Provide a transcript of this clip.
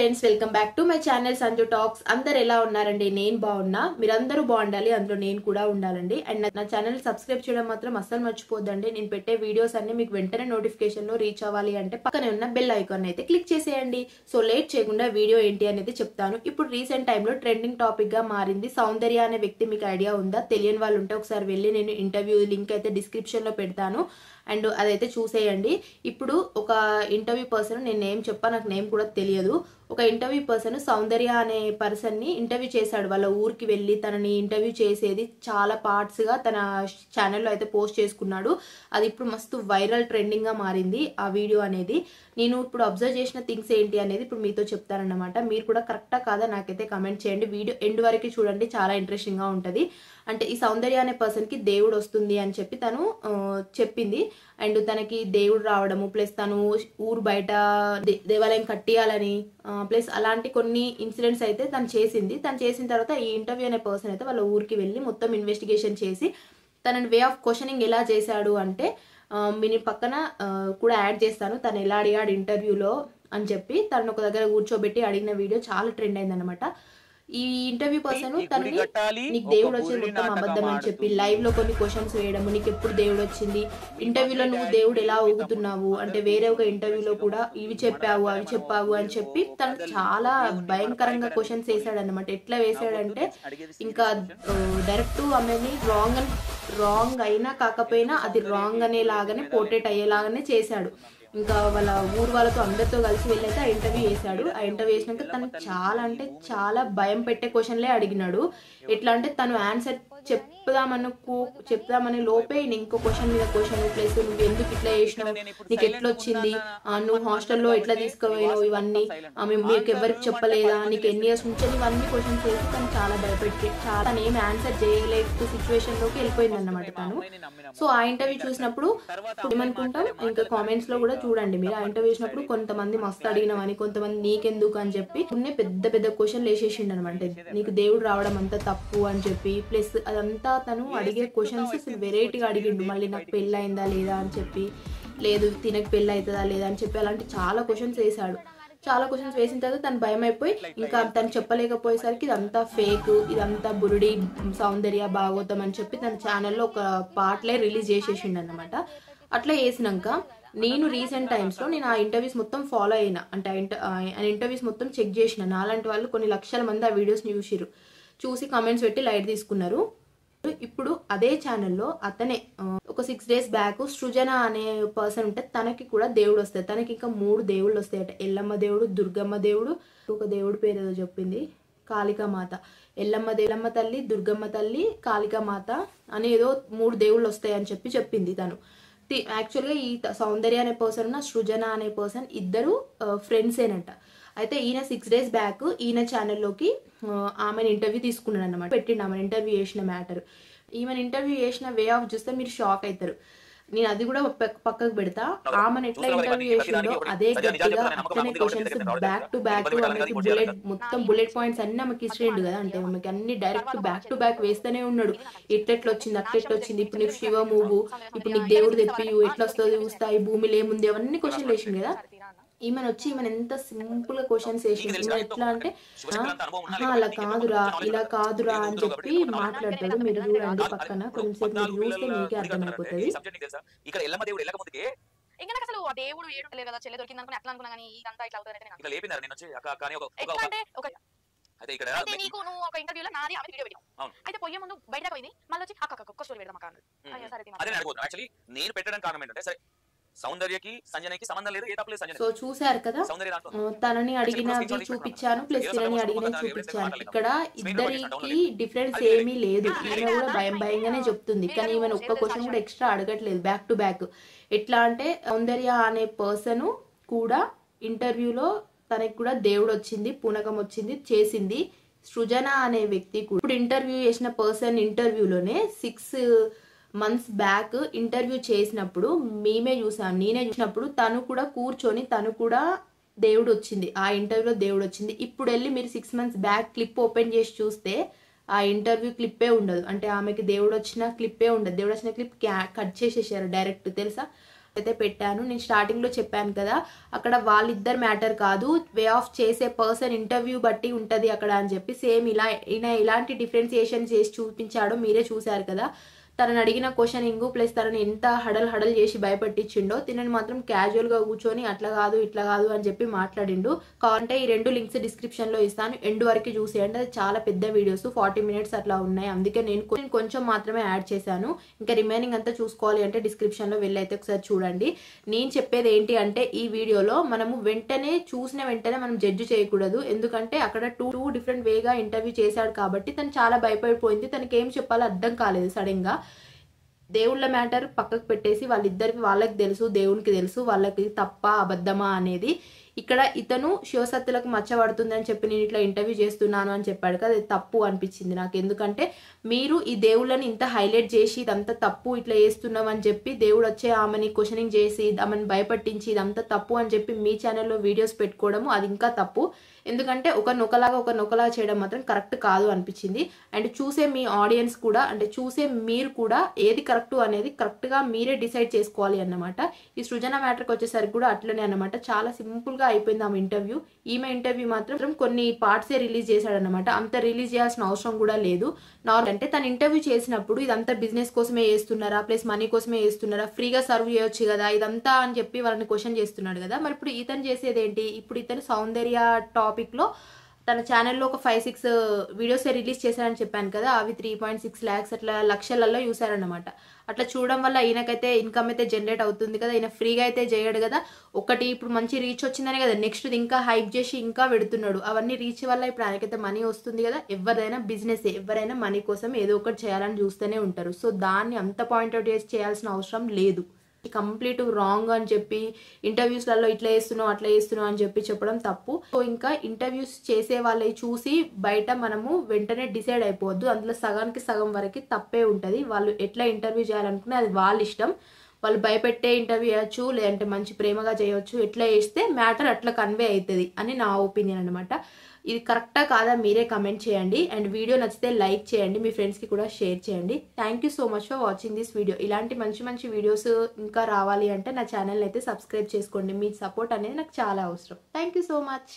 Friends, welcome back to my channel Sanju talks. అందరు ఎలా ఉన్నారండి? నేను బాగున్నా, మీరందరూ బాగుండాలి, అందులో నేను కూడా ఉండాలండి. అండ్ నా ఛానల్ సబ్స్క్రైబ్ చేయడం మాత్రం అస్సలు మర్చిపోద్దండి. నేను పెట్టే వీడియోస్ అన్ని మీకు వెంటనే నోటిఫికేషన్ లో రీచ్ అవ్వాలి అంటే పక్కనే ఉన్న బెల్ ఐకాన్ అయితే క్లిక్ చేసేయండి. సో లేట్ చేయకుండా వీడియో ఏంటి అనేది చెప్తాను. ఇప్పుడు రీసెంట్ టైంలో ట్రెండింగ్ టాపిక్ గా మారింది సౌందర్య అనే వ్యక్తి. మీకు ఐడియా ఉందా? తెలియని వాళ్ళు ఉంటే ఒకసారి వెళ్ళి నేను ఇంటర్వ్యూ లింక్ అయితే డిస్క్రిప్షన్ లో పెడతాను, అండ్ అదైతే చూసేయండి. ఇప్పుడు ఒక ఇంటర్వ్యూ పర్సన్, నేను నేమ్ చెప్పా, నాకు నేమ్ కూడా తెలియదు, ఒక ఇంటర్వ్యూ పర్సన్ సౌందర్య అనే పర్సన్ ని ఇంటర్వ్యూ చేశాడు. వాళ్ళ ఊరికి వెళ్ళి తనని ఇంటర్వ్యూ చేసేది చాలా పార్ట్స్ గా తన ఛానల్లో అయితే పోస్ట్ చేసుకున్నాడు. అది ఇప్పుడు మస్తు వైరల్ ట్రెండింగ్ గా మారింది ఆ వీడియో అనేది. నేను ఇప్పుడు అబ్జర్వ్ చేసిన థింగ్స్ ఏంటి అనేది ఇప్పుడు మీతో చెప్తానన్నమాట. మీరు కూడా కరెక్టా కాదా నాకైతే కమెంట్ చేయండి. వీడియో ఎండ్ వరకు చూడండి, చాలా ఇంట్రెస్టింగ్ గా ఉంటది. అంటే ఈ సౌందర్య అనే పర్సన్ కి దేవుడు వస్తుంది అని చెప్పి తను చెప్పింది. అండ్ తనకి దేవుడు రావడము, ప్లస్ తను ఊరు బయట దేవాలయం కట్టియాలని, ప్లస్ అలాంటి కొన్ని ఇన్సిడెంట్స్ అయితే తను చేసింది. తను చేసిన తర్వాత ఈ ఇంటర్వ్యూ అనే పర్సన్ అయితే వాళ్ళ ఊరికి వెళ్ళి మొత్తం ఇన్వెస్టిగేషన్ చేసి తనని వే ఆఫ్ క్వశ్చనింగ్ ఎలా చేశాడు అంటే, మీ పక్కన కూడా యాడ్ చేస్తాను తను ఎలా అడిగాడు ఇంటర్వ్యూలో అని చెప్పి. తను ఒక దగ్గర కూర్చోబెట్టి అడిగిన వీడియో చాలా ట్రెండ్ అయింది అనమాట. ఈ ఇంటర్వ్యూ పర్సన్ తనని నీకు దేవుడు వచ్చేది మొత్తం అబద్ధం అని చెప్పి లైవ్ లో కొన్ని క్వశ్చన్స్ వేయడము, నీకు ఎప్పుడు దేవుడు వచ్చింది, ఇంటర్వ్యూలో నువ్వు దేవుడు ఎలా ఊగుతున్నావు అంటే, వేరే ఒక ఇంటర్వ్యూలో కూడా ఇవి చెప్పావు అవి చెప్పావు అని చెప్పి తను చాలా భయంకరంగా క్వశ్చన్స్ వేసాడు అనమాట. ఎట్లా వేసాడంటే, ఇంకా డైరెక్ట్ ఆమెని రాంగ్ అయినా కాకపోయినా అది రాంగ్ అనేలాగానే పోర్ట్రేట్ అయ్యేలాగానే చేశాడు. ఇంకా వాళ్ళ ఊరు వాళ్ళతో అందరితో కలిసి వెళ్ళైతే ఆ ఇంటర్వ్యూ చేశాడు. ఆ ఇంటర్వ్యూ చేసినాక తను చాలా అంటే చాలా భయం పెట్టే క్వశ్చన్లే అడిగినాడు. ఎట్లా అంటే తను ఆన్సర్ చెప్దామనే లోపే ఇంకో క్వశ్చన్ మీద క్వశ్చన్, ప్లస్ నువ్వు ఎందుకు ఇట్లా చేసినావు, నీకు ఎట్లా వచ్చింది, నువ్వు హాస్టల్లో ఎట్లా తీసుకుపోయినావు, ఇవన్నీ మీకు ఎవరికి చెప్పలేదా, నీకు ఎన్ని ఇయర్స్ నుంచి, ఇవన్నీ క్వశ్చన్స్ చేసి తను చాలా భయపెట్టి చాలా ఏమి ఆన్సర్ చేయలేక సిచ్యువేషన్ లోకి వెళ్ళిపోయింది అన్నమాట తను. సో ఆ ఇంటర్వ్యూ చూసినప్పుడు ఏమనుకుంటాం, ఇంకా కామెంట్స్ లో కూడా చూడండి మీరు. ఆ ఇంటర్వ్యూ చూసినప్పుడు కొంతమంది మస్తు అడిగినామని, కొంతమంది నీకెందుకు అని చెప్పి పెద్ద పెద్ద క్వశ్చన్లు వేసేసిండు అనమాట. నీకు దేవుడు రావడం అంతా తప్పు అని చెప్పి, ప్లస్ అదంతా తను అడిగే క్వశ్చన్స్ అసలు వెరైటీగా అడిగిండు. మళ్ళీ నాకు పెళ్ళి అయిందా లేదా అని చెప్పి, లేదు తినకు పెళ్ళి అవుతుందా లేదా అని చెప్పి, అలాంటి చాలా క్వశ్చన్స్ వేసాడు. చాలా క్వశ్చన్స్ వేసిన తర్వాత తను భయం అయిపోయి ఇంకా తను చెప్పలేకపోయేసరికి ఇదంతా ఫేక్, ఇదంతా బురుడి సౌందర్య భాగవతం అని చెప్పి తన ఛానల్లో ఒక పార్ట్లే రిలీజ్ చేసేసిండు అనమాట. అట్లా వేసినాక నేను రీసెంట్ టైమ్స్లో నేను ఆ ఇంటర్వ్యూస్ మొత్తం ఫాలో అయినా, అంటే ఆ ఇంటర్వ్యూస్ మొత్తం చెక్ చేసిన. నాలాంటి వాళ్ళు కొన్ని లక్షల మంది ఆ వీడియోస్ని చూసి కమెంట్స్ పెట్టి లైట్ తీసుకున్నారు. ఇప్పుడు అదే ఛానల్లో అతనే ఒక 6 days బ్యాక్ సృజన అనే పర్సన్ ఉంటే తనకి కూడా దేవుడు వస్తుంది. తనకి ఇంకా 3 దేవుళ్ళు వస్తాయట. ఎల్లమ్మ దేవుడు, దుర్గమ్మ దేవుడు, ఒక దేవుడు పేరు ఏదో చెప్పింది, కాళికామాత. ఎల్లమ్మ తల్లి, దుర్గమ్మ తల్లి, కాళికామాత అని ఏదో 3 దేవుళ్ళు వస్తాయని చెప్పింది తను. యాక్చువల్గా ఈ సౌందర్య అనే పర్సన్, సృజన అనే పర్సన్ ఇద్దరు ఫ్రెండ్సేనంట. అయితే ఈయన 6 days బ్యాక్ ఈయన ఛానల్లోకి ఆమెను ఇంటర్వ్యూ తీసుకున్నాడు అనమాట. పెట్టిండు ఆమెను ఇంటర్వ్యూ చేసిన మ్యాటర్. ఈమెను ఇంటర్వ్యూ చేసిన వే ఆఫ్ చూస్తే మీరు షాక్ అవుతారు. నేను అది కూడా పక్కకు పెడతా. ఆమెను ఎట్లా ఇంటర్వ్యూ చేసిండో అదే గట్టిగా అట్లనే క్వశ్చన్స్ బ్యాక్ టు బ్యాక్ ఆమెకి బుల్లెట్ పాయింట్స్ అన్ని ఆమెకి ఇచ్చేయండు కదా, అంటే ఆమెకి అన్ని డైరెక్ట్ బ్యాక్ టు బ్యాక్ వేస్తూనే ఉన్నాడు. ఎట్లెట్లా వచ్చింది, అట్లెట్లా వచ్చింది, ఇప్పుడు నీకు శివ మూవు, ఇప్పుడు నీకు దేవుడు తెప్పి ఎట్లా వస్తుంది చూస్తాయి, భూమిలో ఏముంది, అవన్నీ క్వశ్చన్లు వేసిండు కదా. ఈమెను వచ్చి ఈమెను ఎంత సింపుల్ గా క్వశ్చన్స్ వేసింది. ఈమె ఎట్లా అంటే అలా కాదురా, ఇలా కాదురా అని చెప్పి మాట్లాడతాడు. మీరు చూడండి పక్కన కొంచెంసేపు మీరు చూస్తే మీకే అర్థమైపోతుంది. ఇక్కడ ఎల్లమ్మ దేవుడు వెళ్ళకముందుకే ఇంకా నాకు అసలు ఆ దేవుడు ఏడు కదా, చెల్లె దొరికింది అనుకుని అట్లా అనుకున్నా, కానీ ఇదంతా ఇట్లా అవుతుంది అంటే లేపినారు. నేను వచ్చి కానీ అయితే ఇక్కడ నీకు నువ్వు ఒక ఇంటర్వ్యూలో నాది ఆమె వీడియో పెట్టావు, అయితే పోయే ముందు బయట పోయింది, మళ్ళీ వచ్చి ఒక్క స్టోరీ పెడదాం అక్కడ. అదే అడుగుతాను. యాక్చువల్లీ నేను పెట్టడానికి కారణం ఏంటంటే, సరే సౌందర్యకి సంజనకి సంబంధం లేదు, ఏ తప్పు లేదు. సో చూసారు కదా, తనని అడిగినవి చూపించాను, ప్లస్ తినని అడిగినవి చూపించాను. ఇక్కడ ఇద్దరికి డిఫరెన్స్ ఏమీ లేదు. ఈమె కూడా భయంగానే చెప్తుంది, కానీ ఈమె ఒక్క క్వశ్చన్ కూడా ఎక్స్ట్రా అడగట్లేదు బ్యాక్ టు బ్యాక్. ఎట్లా అంటే సౌందర్య అనే పర్సన్ కూడా ఇంటర్వ్యూలో తనకి కూడా దేవుడు వచ్చింది, పూనకం వచ్చింది, చేసింది. సృజన అనే వ్యక్తి కూడా ఇప్పుడు ఇంటర్వ్యూ చేసిన పర్సన్ ఇంటర్వ్యూలోనే 6 months బ్యాక్ ఇంటర్వ్యూ చేసినప్పుడు నేనే చూసినప్పుడు తను కూడా కూర్చొని తను కూడా దేవుడు వచ్చింది, ఆ ఇంటర్వ్యూలో దేవుడు వచ్చింది. ఇప్పుడు వెళ్ళి మీరు 6 months బ్యాక్ క్లిప్ ఓపెన్ చేసి చూస్తే ఆ ఇంటర్వ్యూ క్లిప్పే ఉండదు. అంటే ఆమెకి దేవుడు వచ్చిన క్లిప్పే ఉండదు. దేవుడు వచ్చిన క్లిప్ కట్ చేసేసారు డైరెక్ట్, తెలుసా. అయితే పెట్టాను. నేను స్టార్టింగ్లో చెప్పాను కదా, అక్కడ వాళ్ళిద్దరు మ్యాటర్ కాదు, వే ఆఫ్ చేసే పర్సన్ ఇంటర్వ్యూ బట్టి ఉంటుంది అక్కడ అని చెప్పి. సేమ్ ఇలాంటి డిఫరెన్సియేషన్ చేసి చూపించాడో మీరే చూశారు కదా. తనని అడిగిన క్వశ్చనింగ్ ప్లస్ తనని ఎంత హడల్ చేసి భయపెట్టించిండో, తినని మాత్రం క్యాజువల్గా కూర్చొని అట్లా కాదు ఇట్లా కాదు అని చెప్పి మాట్లాడిండు. కావాలంటే ఈ 2 లింక్స్ డిస్క్రిప్షన్లో ఇస్తాను, ఎండ్ వరకు చూసేయండి. అది చాలా పెద్ద వీడియోస్, 40 minutes అట్లా ఉన్నాయి. అందుకే నేను కొంచెం మాత్రమే యాడ్ చేశాను. ఇంకా రిమైనింగ్ అంతా చూసుకోవాలి అంటే డిస్క్రిప్షన్లో వెళ్ళైతే ఒకసారి చూడండి. నేను చెప్పేది ఏంటి అంటే, ఈ వీడియోలో మనము చూసిన వెంటనే మనం జడ్జి చేయకూడదు. ఎందుకంటే అక్కడ టూ డిఫరెంట్ వేగా ఇంటర్వ్యూ చేశాడు కాబట్టి తను చాలా భయపడిపోయింది. తనకి ఏం చెప్పాలో అర్థం కాలేదు. సడన్గా దేవుళ్ళ మ్యాటర్ పక్కకు పెట్టేసి వాళ్ళకి తెలుసు, దేవునికి తెలుసు వాళ్ళకి తప్ప అబద్ధమా అనేది. ఇక్కడ ఇతను శివసత్తులకు మచ్చబడుతుందని చెప్పి నేను ఇట్లా ఇంటర్వ్యూ చేస్తున్నాను అని చెప్పాడు కదా, అది తప్పు అనిపించింది నాకు. ఎందుకంటే మీరు ఈ దేవుళ్ళని ఇంత హైలైట్ చేసి ఇదంతా తప్పు ఇట్లా చేస్తున్నాం అని చెప్పి, దేవుడు వచ్చే ఆమెని క్వశ్చనింగ్ చేసి ఆమెను భయపట్టించి ఇదంతా తప్పు అని చెప్పి మీ ఛానల్లో వీడియోస్ పెట్టుకోవడము అది ఇంకా తప్పు. ఎందుకంటే ఒకరినొకలాగా చేయడం మాత్రం కరెక్ట్ కాదు అనిపించింది. అండ్ చూసే మీ ఆడియన్స్ కూడా, అంటే చూసే మీరు కూడా ఏది కరెక్ట్ అనేది కరెక్ట్గా మీరే డిసైడ్ చేసుకోవాలి అన్నమాట. ఈ సృజన మ్యాటర్కి వచ్చేసరికి కూడా అట్లనే అన్నమాట. చాలా సింపుల్గా అయిపోయింది ఆమె ఇంటర్వ్యూ. ఈమె ఇంటర్వ్యూ మాత్రం కొన్ని పార్ట్సే రిలీజ్ చేశాడనమాట. అంత రిలీజ్ చేయాల్సిన అవసరం కూడా లేదు. నార్మల్ అంటే తను ఇంటర్వ్యూ చేసినప్పుడు ఇదంతా బిజినెస్ కోసమే చేస్తున్నారా, ప్లస్ మనీ కోసమే చేస్తున్నారా, ఫ్రీగా సర్వ్ చేయొచ్చు కదా ఇదంతా అని చెప్పి వాళ్ళని క్వశ్చన్ చేస్తున్నాడు కదా. మరి ఇప్పుడు ఇతను చేసేది ఏంటి? ఇప్పుడు ఇతను సౌందర్య టాపిక్లో తన ఛానల్లో ఒక 5-6 వీడియోస్ రిలీజ్ చేశారని చెప్పాను కదా, అవి 3.6 lakhs అట్లా లక్షలలో చూసారనమాట. అట్లా చూడడం వల్ల ఈయనకైతే ఇన్కమ్ అయితే జనరేట్ అవుతుంది కదా. ఈయన ఫ్రీగా అయితే చేయడు కదా. ఒకటి ఇప్పుడు మంచి రీచ్ వచ్చిందనే కదా నెక్స్ట్ ఇంకా హైప్ చేసి ఇంకా పెడుతున్నాడు. అవన్నీ రీచ్ వల్ల ఇప్పుడు ఆయనకైతే మనీ వస్తుంది కదా. ఎవరైనా బిజినెస్, ఎవరైనా మనీ కోసం ఏదో ఒకటి చేయాలని చూస్తూనే ఉంటారు. సో దాన్ని అంత పాయింట్అవుట్ చేసి చేయాల్సిన అవసరం లేదు. కంప్లీట్ రాంగ్ అని చెప్పి ఇంటర్వ్యూస్లలో ఇట్లా చేస్తున్నావు అట్లా చేస్తున్నావు అని చెప్పి చెప్పడం తప్పు. సో ఇంకా ఇంటర్వ్యూస్ చేసే వాళ్ళవి చూసి బయట మనము వెంటనే డిసైడ్ అయిపోవద్దు. అందులో సగానికి సగం వరకు తప్పే ఉంటుంది. వాళ్ళు ఎట్లా ఇంటర్వ్యూ చేయాలనుకునే అది వాళ్ళ ఇష్టం. వాళ్ళు భయపెట్టే ఇంటర్వ్యూ చేయొచ్చు, లేదంటే మంచి ప్రేమగా చేయొచ్చు. ఎట్లా చేస్తే మ్యాటర్ అట్లా కన్వే అవుతుంది అని నా ఒపీనియన్ అనమాట. ఇది కరెక్టా కాదా మీరే కమెంట్ చేయండి. అండ్ వీడియో నచ్చితే లైక్ చేయండి, మీ ఫ్రెండ్స్కి కూడా షేర్ చేయండి. Thank you so much for watching this video. ఇలాంటి మంచి వీడియోస్ ఇంకా రావాలి అంటే నా ఛానల్ అయితే సబ్స్క్రైబ్ చేసుకోండి. మీ సపోర్ట్ అనేది నాకు చాలా అవసరం. Thank you so much.